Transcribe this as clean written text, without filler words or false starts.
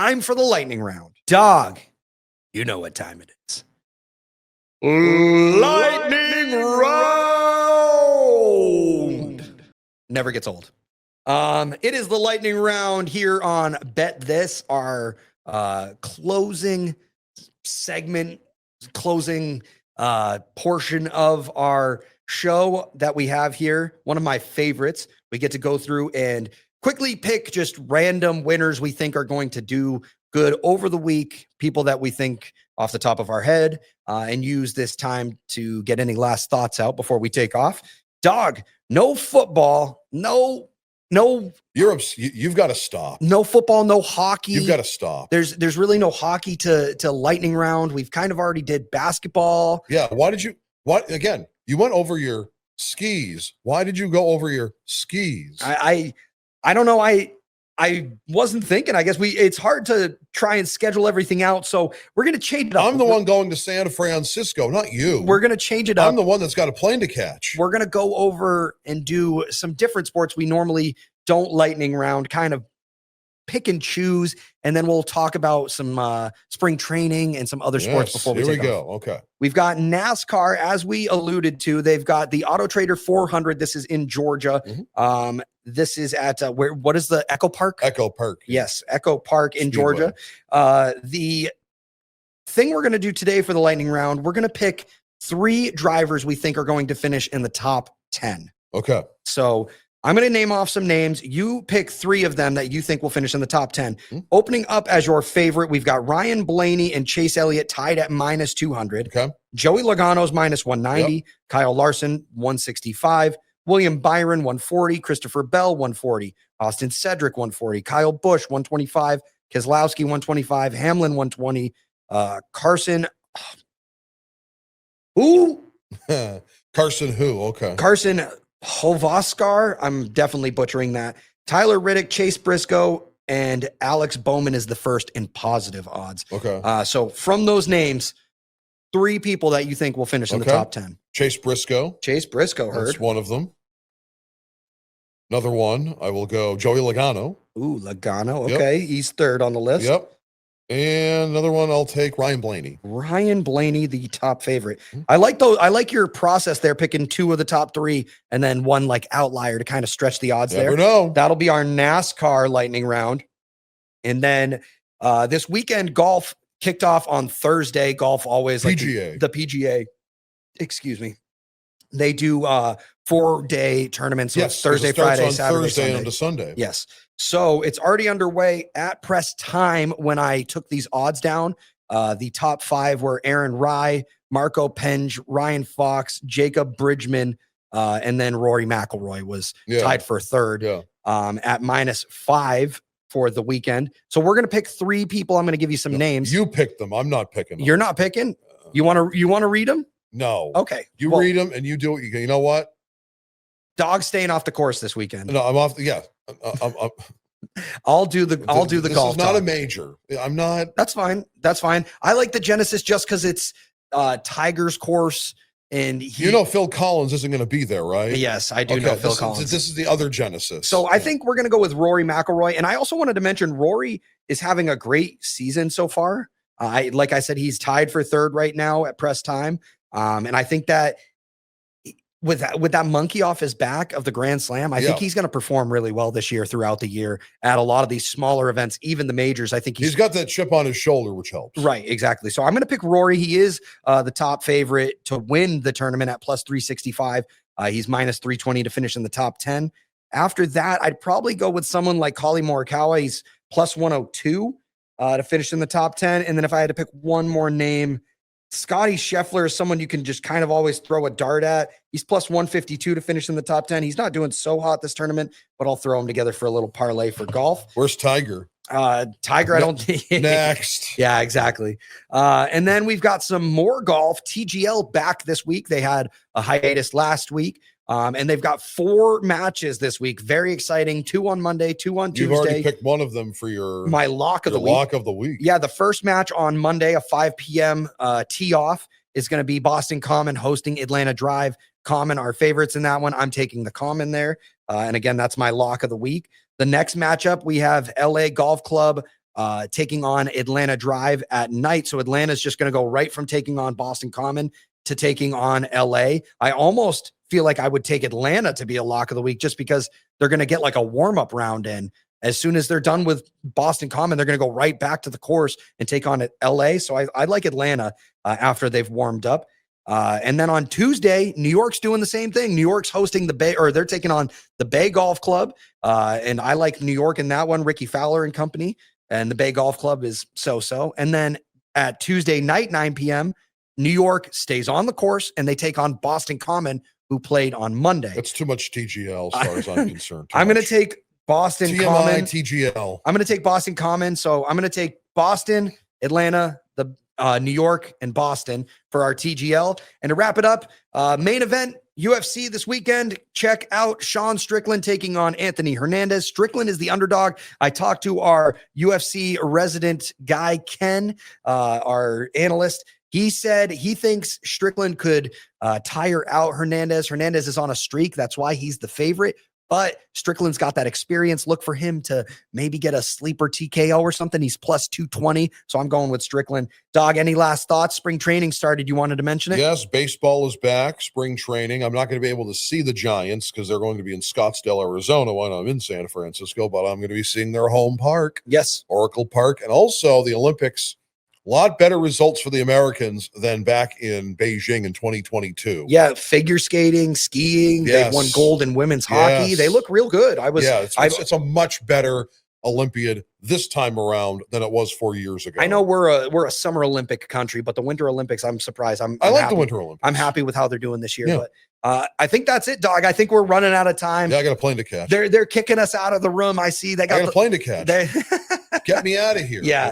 time for the lightning round. Dog, you know what time it is. Lightning round. Never gets old. It is the lightning round here on Bet This, our closing segment, closing portion of our show that we have here. One of my favorites. We get to go through and quickly pick just random winners we think are going to do good over the week, people that we think off the top of our head, and use this time to get any last thoughts out before we take off. Dog, no football, no. You've got to stop. No football, no hockey. You've got to stop. There's really no hockey to lightning round. We've kind of already did basketball. Yeah. Again, you went over your skis. Why did you go over your skis? I don't know. I wasn't thinking. I guess it's hard to try and schedule everything out. So we're going to change it up. I'm the one going to San Francisco, not you. We're going to change it up. I'm the one that's got a plane to catch. We're going to go over and do some different sports we normally don't lightning round, kind of pick and choose. And then we'll talk about some spring training and some other sports before we take off. Okay. We've got NASCAR, as we alluded to. They've got the Auto Trader 400. This is in Georgia. Mm-hmm. This is at what is the Echo Park? Echo Park. Yes, Echo Park in Georgia. The thing we're going to do today for the lightning round, we're going to pick 3 drivers we think are going to finish in the top 10. Okay. So I'm going to name off some names. You pick 3 of them that you think will finish in the top 10. Mm-hmm. Opening up as your favorite, we've got Ryan Blaney and Chase Elliott tied at minus 200. Okay. Joey Logano's minus 190. Yep. Kyle Larson, 165. William Byron, 140. Christopher Bell, 140. Austin Cedric, 140. Kyle Busch, 125. Keselowski, 125. Hamlin, 120. Carson. Who? Carson who? Okay. Carson Hovaskar. I'm definitely butchering that. Tyler Riddick, Chase Briscoe, and Alex Bowman is the first in positive odds. Okay. So from those names, 3 people that you think will finish in the top 10. Chase Briscoe. Heard. That's one of them. Another one, I will go Joey Logano. Ooh, Logano. Okay. Yep. He's third on the list. Yep. And another one, I'll take Ryan Blaney. Ryan Blaney, the top favorite. I like those. I like your process there, picking 2 of the top 3 and then one like outlier to kind of stretch the odds. Never know. That'll be our NASCAR lightning round. And then this weekend, golf kicked off on Thursday. Golf always PGA. Like the PGA. Excuse me. They do 4-day tournaments. So yes, it's Thursday, Friday, Saturday, Thursday Sunday. and to Sunday. Yes. So it's already underway at press time. When I took these odds down, the top 5 were Aaron Rye, Marco Penge, Ryan Fox, Jacob Bridgman, and then Rory McIlroy was tied for third at minus 5 for the weekend. So we're going to pick 3 people. I'm going to give you some names. You pick them. I'm not picking them. You're not picking? You want to read them? No. Okay. You read them and you do what you know what? Dog's staying off the course this weekend. No, I'm off. Yeah. I'll do the golf. This is not a major. I'm not. That's fine. I like the Genesis just because it's Tiger's course. And Phil Collins isn't going to be there, right? Yes, I do know Phil Collins. This is the other Genesis. So I think we're going to go with Rory McIlroy. And I also wanted to mention Rory is having a great season so far. Like I said, he's tied for third right now at press time. And I think that with that monkey off his back of the Grand Slam, I think he's going to perform really well this year throughout the year at a lot of these smaller events, even the majors. I think he's got that chip on his shoulder, which helps. Right, exactly. So I'm going to pick Rory. He is the top favorite to win the tournament at plus 365. He's minus 320 to finish in the top 10. After that, I'd probably go with someone like Collin Morikawa. He's plus 102 to finish in the top 10. And then if I had to pick one more name, Scotty Scheffler is someone you can just kind of always throw a dart at. He's plus 152 to finish in the top 10. He's not doing so hot this tournament, but I'll throw him together for a little parlay for golf. Where's Tiger? Tiger, I don't think. Next. Yeah, exactly. And then we've got some more golf. TGL back this week. They had a hiatus last week. And they've got 4 matches this week. Very exciting. 2 on Monday, 2 on Tuesday. You've already picked one of them for my lock of the week. Lock of the week. Yeah, the first match on Monday, a 5 p.m. tee off, is going to be Boston Common hosting Atlanta Drive. Common, our favorites in that one. I'm taking the Common there. And again, that's my lock of the week. The next matchup, we have LA Golf Club taking on Atlanta Drive at night. So Atlanta's just going to go right from taking on Boston Common to taking on LA. I almost feel like I would take Atlanta to be a lock of the week just because they're going to get like a warm-up round in. As soon as they're done with Boston Common, they're going to go right back to the course and take on LA. So I like Atlanta after they've warmed up. And then on Tuesday, New York's doing the same thing. New York's hosting the Bay, or they're taking on the Bay Golf Club. And I like New York in that one, Ricky Fowler and company. And the Bay Golf Club is so-so. And then at Tuesday night, 9 p.m., New York stays on the course and they take on Boston Common, who played on Monday. That's too much TGL as far as I'm concerned. I'm going to take Boston TMI, Common. TGL. I'm going to take Boston Common. So I'm going to take Boston, Atlanta, the New York, and Boston for our TGL. And to wrap it up, main event, UFC this weekend. Check out Sean Strickland taking on Anthony Hernandez. Strickland is the underdog. I talked to our UFC resident guy, Ken, our analyst. He said he thinks Strickland could tire out Hernandez. Hernandez is on a streak. That's why he's the favorite. But Strickland's got that experience. Look for him to maybe get a sleeper TKO or something. He's plus 220. So I'm going with Strickland. Dog, any last thoughts? Spring training started. You wanted to mention it? Yes, baseball is back. Spring training. I'm not going to be able to see the Giants because they're going to be in Scottsdale, Arizona when I'm in San Francisco, but I'm going to be seeing their home park. Yes. Oracle Park. And also the Olympics. A lot better results for the Americans than back in Beijing in 2022. Yeah, figure skating, skiing. Yes. They've won gold in women's hockey. Yes. They look real good. It's a much better Olympiad this time around than it was 4 years ago. I know we're a summer Olympic country, but the Winter Olympics, I'm surprised. I like the Winter Olympics. I'm happy with how they're doing this year. Yeah. But I think that's it, Dog. I think we're running out of time. Yeah, I got a plane to catch. They're kicking us out of the room. I see they got a plane to catch. Get me out of here. Yeah.